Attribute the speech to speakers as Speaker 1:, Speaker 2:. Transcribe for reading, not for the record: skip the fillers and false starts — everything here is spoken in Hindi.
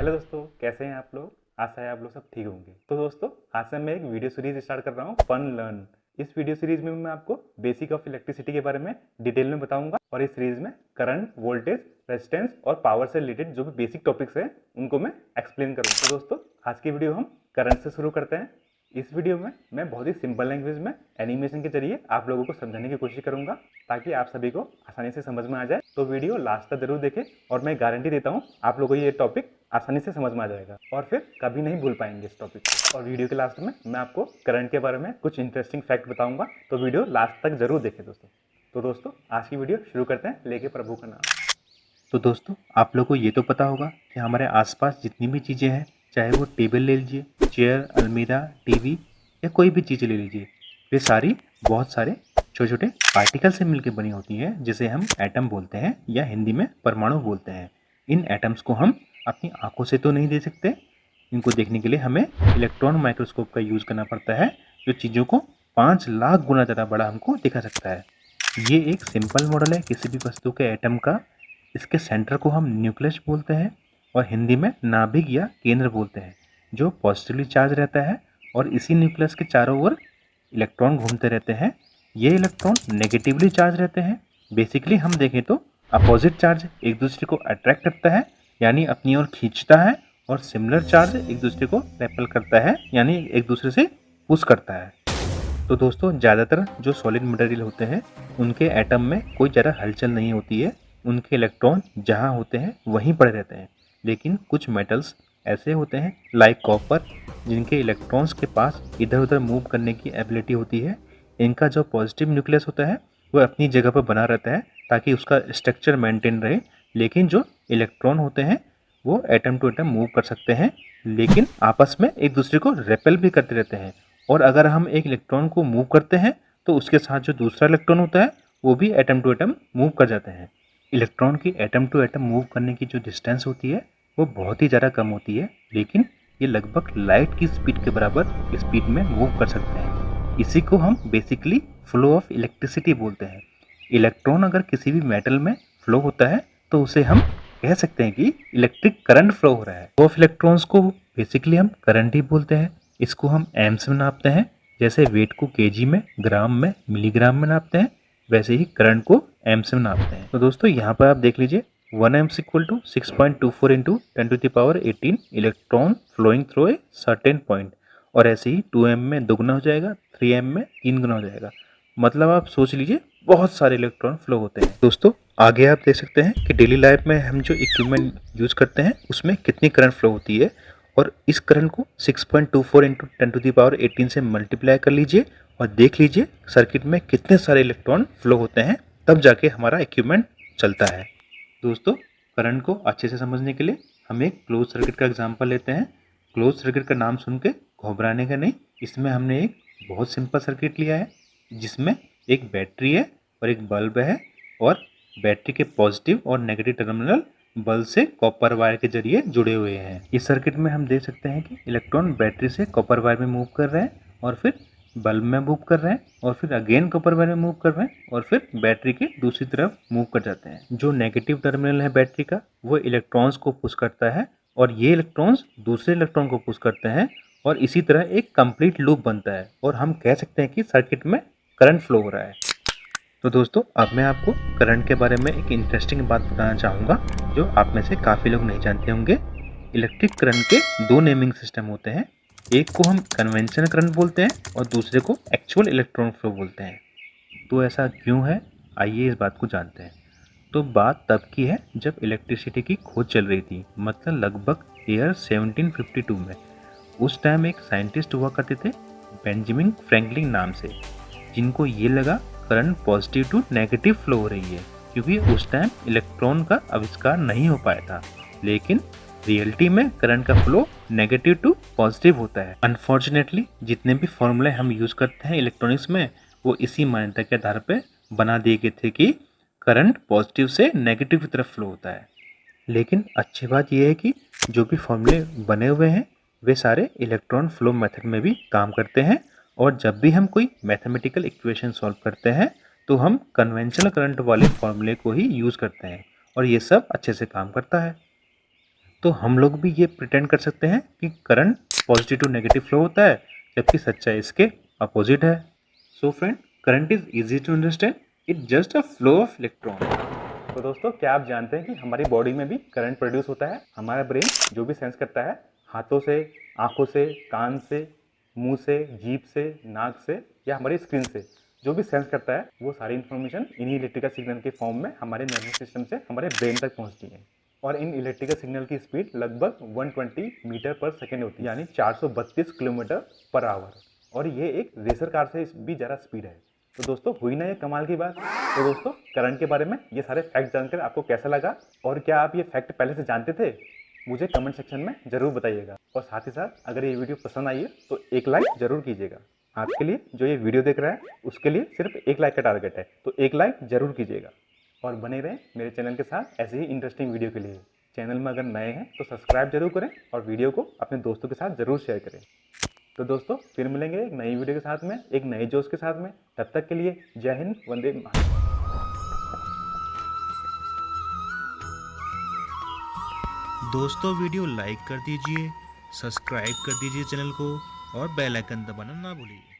Speaker 1: हेलो दोस्तों, कैसे हैं आप लोग। आशा है आप लोग सब ठीक होंगे। तो दोस्तों, आज से मैं एक वीडियो सीरीज स्टार्ट कर रहा हूँ, फन लर्न। इस वीडियो सीरीज में मैं आपको बेसिक ऑफ इलेक्ट्रिसिटी के बारे में डिटेल में बताऊंगा और इस सीरीज में करंट, वोल्टेज, रेजिस्टेंस और पावर से रिलेटेड जो भी बेसिक टॉपिक्स हैं उनको मैं एक्सप्लेन करूँगा। तो दोस्तों, आज की वीडियो हम करंट से शुरू करते हैं। इस वीडियो में मैं बहुत ही सिंपल लैंग्वेज में एनिमेशन के जरिए आप लोगों को समझाने की कोशिश करूंगा ताकि आप सभी को आसानी से समझ में आ जाए। तो वीडियो लास्ट तक जरूर देखें और मैं गारंटी देता हूं आप लोगों को ये टॉपिक आसानी से समझ में आ जाएगा और फिर कभी नहीं भूल पाएंगे इस टॉपिक को। और वीडियो के लास्ट में मैं आपको करंट के बारे में कुछ इंटरेस्टिंग फैक्ट बताऊंगा, तो वीडियो लास्ट तक जरूर देखें दोस्तों। तो दोस्तों, आज की वीडियो शुरू करते हैं लेके प्रभु का नाम। तो दोस्तों, आप लोगों को ये तो पता होगा कि हमारे आसपास जितनी भी चीज़ें हैं, चाहे वो टेबल ले लीजिए, चेयर, अलमीरा, टीवी या कोई भी चीज़ ले लीजिए, वे सारी बहुत सारे छोटे छोटे पार्टिकल से मिलकर बनी होती हैं, जिसे हम एटम बोलते हैं या हिंदी में परमाणु बोलते हैं। इन एटम्स को हम अपनी आंखों से तो नहीं देख सकते। इनको देखने के लिए हमें इलेक्ट्रॉन माइक्रोस्कोप का यूज़ करना पड़ता है, जो चीज़ों को 5 लाख गुना ज़्यादा बड़ा हमको दिखा सकता है। ये एक सिंपल मॉडल है किसी भी वस्तु के एटम का। इसके सेंटर को हम न्यूक्लियस बोलते हैं और हिंदी में नाभिक या केंद्र बोलते हैं, जो पॉजिटिवली चार्ज रहता है और इसी न्यूक्लियस के चारों ओर इलेक्ट्रॉन घूमते रहते हैं। ये इलेक्ट्रॉन नेगेटिवली चार्ज रहते हैं। बेसिकली हम देखें तो अपोजिट चार्ज एक दूसरे को अट्रैक्ट करता है, यानी अपनी ओर खींचता है, और सिमिलर चार्ज एक दूसरे को रेपेल करता है, यानी एक दूसरे से पुश करता है। तो दोस्तों, ज़्यादातर जो सॉलिड मटेरियल होते हैं उनके एटम में कोई ज़्यादा हलचल नहीं होती है। उनके इलेक्ट्रॉन जहाँ होते हैं वहीं पड़े रहते हैं। लेकिन कुछ मेटल्स ऐसे होते हैं लाइक कॉपर, जिनके इलेक्ट्रॉन्स के पास इधर उधर मूव करने की एबिलिटी होती है। इनका जो पॉजिटिव न्यूक्लियस होता है वो अपनी जगह पर बना रहता है ताकि उसका स्ट्रक्चर मेंटेन रहे। लेकिन जो इलेक्ट्रॉन होते हैं वो एटम टू एटम मूव कर सकते हैं, लेकिन आपस में एक दूसरे को रेपेल भी करते रहते हैं। और अगर हम एक इलेक्ट्रॉन को मूव करते हैं तो उसके साथ जो दूसरा इलेक्ट्रॉन होता है वो भी एटम टू एटम मूव कर जाते हैं। इलेक्ट्रॉन की एटम टू एटम मूव करने की जो डिस्टेंस होती है वो बहुत ही ज़्यादा कम होती है, लेकिन ये लगभग लाइट की स्पीड के बराबर स्पीड में मूव कर सकते हैं। इसी को हम बेसिकली फ्लो ऑफ इलेक्ट्रिसिटी बोलते हैं। इलेक्ट्रॉन अगर किसी भी मेटल में फ्लो होता है तो उसे हम कह सकते हैं कि इलेक्ट्रिक करंट फ्लो हो रहा है। फ्लो ऑफ इलेक्ट्रॉन्स को बेसिकली हम करंट ही बोलते हैं। इसको हम एम्स में नापते हैं। जैसे वेट को केजी में, ग्राम में, मिलीग्राम में नापते हैं, वैसे ही करंट को एम्स में नापते हैं। तो दोस्तों, यहाँ पर आप देख लीजिए 1 amps equal to 6.24 into 10⁻18 electron flowing through a certain point. और ऐसे ही 2 एम में दोगुना हो जाएगा, 3 एम में 3 गुना हो जाएगा। मतलब आप सोच लीजिए बहुत सारे इलेक्ट्रॉन फ्लो होते हैं। दोस्तों, आगे आप देख सकते हैं कि डेली लाइफ में हम जो इक्विपमेंट यूज़ करते हैं उसमें कितनी करंट फ्लो होती है, और इस करंट को 6.24 इंटू 10⁻18 से मल्टीप्लाई कर लीजिए और देख लीजिए सर्किट में कितने सारे इलेक्ट्रॉन फ्लो होते हैं, तब जाके हमारा इक्विपमेंट चलता है। दोस्तों, करंट को अच्छे से समझने के लिए हम एक क्लोज सर्किट का एग्जांपल लेते हैं। क्लोज सर्किट का नाम सुन के घबराने का नहीं। इसमें हमने एक बहुत सिंपल सर्किट लिया है जिसमें एक बैटरी है और एक बल्ब है, और बैटरी के पॉजिटिव और नेगेटिव टर्मिनल बल्ब से कॉपर वायर के जरिए जुड़े हुए हैं। इस सर्किट में हम देख सकते हैं कि इलेक्ट्रॉन बैटरी से कॉपर वायर में मूव कर रहे हैं और फिर बल्ब में मूव कर रहे हैं और फिर अगेन कॉपर वायर में मूव कर रहे हैं और फिर बैटरी के दूसरी तरफ मूव कर जाते हैं। जो नेगेटिव टर्मिनल है बैटरी का, वो इलेक्ट्रॉन्स को पुश करता है और ये इलेक्ट्रॉन्स दूसरे इलेक्ट्रॉन को पुश करते हैं, और इसी तरह एक कंप्लीट लूप बनता है और हम कह सकते हैं कि सर्किट में करंट फ्लो हो रहा है। तो दोस्तों, अब मैं आपको करंट के बारे में एक इंटरेस्टिंग बात बताना चाहूँगा जो आप में से काफ़ी लोग नहीं जानते होंगे। इलेक्ट्रिक करंट के 2 नेमिंग सिस्टम होते हैं। एक को हम कन्वेंशनल करंट बोलते हैं और दूसरे को एक्चुअल इलेक्ट्रॉन फ्लो बोलते हैं। तो ऐसा क्यों है, आइए इस बात को जानते हैं। तो बात तब की है जब इलेक्ट्रिसिटी की खोज चल रही थी, मतलब लगभग ईयर 1752 में। उस टाइम एक साइंटिस्ट हुआ करते थे बेंजामिन फ्रैंकलिन नाम से, जिनको ये लगा current positive to negative flow हो रही है, क्योंकि उस टाइम इलेक्ट्रॉन का आविष्कार नहीं हो पाया था। लेकिन रियलिटी में करंट का फ्लो नेगेटिव टू पॉजिटिव होता है। अनफॉर्चुनेटली जितने भी फॉर्मूले हम यूज़ करते हैं इलेक्ट्रॉनिक्स में, वो इसी मान्यता के आधार पर बना दिए गए थे कि करंट पॉजिटिव से नेगेटिव की तरफ फ्लो होता है। लेकिन अच्छी बात यह है कि जो भी फॉर्मूले बने हुए हैं वे सारे इलेक्ट्रॉन फ्लो मेथड में भी काम करते हैं, और जब भी हम कोई मैथमेटिकल इक्वेशन सॉल्व करते हैं तो हम कन्वेंशनल करंट वाले फॉर्मूले को ही यूज़ करते हैं, और ये सब अच्छे से काम करता है। तो हम लोग भी ये प्रिटेंड कर सकते हैं कि current positive to negative flow होता है, जबकि सच्चाई इसके अपोजिट है। So friend, current is easy to understand, it just a flow of electron. तो दोस्तों, क्या आप जानते हैं कि हमारी बॉडी में भी करंट प्रोड्यूस होता है? हमारा ब्रेन जो भी सेंस करता है, हाथों से, आंखों से, कान से, मुंह से, जीभ से, नाक से या हमारी स्क्रीन से जो भी सेंस करता है, वो सारी इन्फॉर्मेशन इन्हीं इलेक्ट्रिकल सिग्नल के फॉर्म में हमारे नर्वस सिस्टम से हमारे ब्रेन तक पहुंचती है। और इन इलेक्ट्रिकल सिग्नल की स्पीड लगभग 120 मीटर पर सेकेंड होती है, यानी 432 किलोमीटर पर आवर। और ये एक रेसर कार से भी ज़्यादा स्पीड है। तो दोस्तों, हुई ना ये कमाल की बात। तो दोस्तों, करंट के बारे में ये सारे फैक्ट जानकर आपको कैसा लगा, और क्या आप ये फैक्ट पहले से जानते थे? मुझे कमेंट सेक्शन में ज़रूर बताइएगा। और साथ ही साथ अगर ये वीडियो पसंद आई है तो एक लाइक ज़रूर कीजिएगा। आपके लिए जो ये वीडियो देख रहा है उसके लिए सिर्फ एक लाइक का टारगेट है, तो एक लाइक ज़रूर कीजिएगा। और बने रहें मेरे चैनल के साथ ऐसे ही इंटरेस्टिंग वीडियो के लिए। चैनल में अगर नए हैं तो सब्सक्राइब जरूर करें और वीडियो को अपने दोस्तों के साथ ज़रूर शेयर करें। तो दोस्तों, फिर मिलेंगे एक नई वीडियो के साथ में, एक नए जोश के साथ में। तब तक के लिए जय हिंद, वंदे मातरम।
Speaker 2: दोस्तों, वीडियो लाइक कर दीजिए, सब्सक्राइब कर दीजिए चैनल को और बेल आइकन दबाना ना भूलिए।